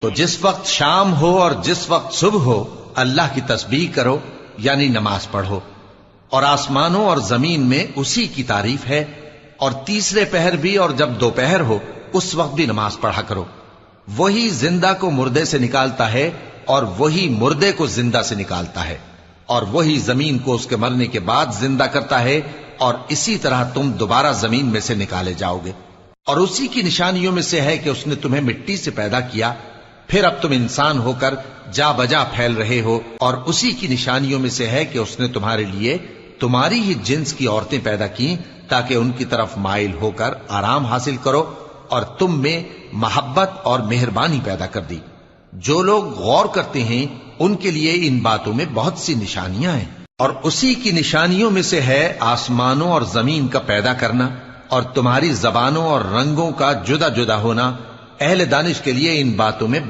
تو جس وقت شام ہو اور جس وقت صبح ہو اللہ کی تسبیح کرو یعنی نماز پڑھو، اور آسمانوں اور زمین میں اسی کی تعریف ہے، اور تیسرے پہر بھی اور جب دوپہر ہو اس وقت بھی نماز پڑھا کرو۔ وہی زندہ کو مردے سے نکالتا ہے اور وہی مردے کو زندہ سے نکالتا ہے، اور وہی زمین کو اس کے مرنے کے بعد زندہ کرتا ہے، اور اسی طرح تم دوبارہ زمین میں سے نکالے جاؤ گے۔ اور اسی کی نشانیوں میں سے ہے کہ اس نے تمہیں مٹی سے پیدا کیا، پھر اب تم انسان ہو کر جا بجا پھیل رہے ہو، اور اسی کی نشانیوں میں سے ہے کہ اس نے تمہارے لیے تمہاری ہی جنس کی عورتیں پیدا کی تاکہ ان کی طرف مائل ہو کر آرام حاصل کرو، اور تم میں محبت اور مہربانی پیدا کر دی۔ جو لوگ غور کرتے ہیں ان کے لیے ان باتوں میں بہت سی نشانیاں ہیں۔ اور اسی کی نشانیوں میں سے ہے آسمانوں اور زمین کا پیدا کرنا، اور تمہاری زبانوں اور رنگوں کا جدا جدا ہونا۔ اہل دانش کے لیے ان باتوں میں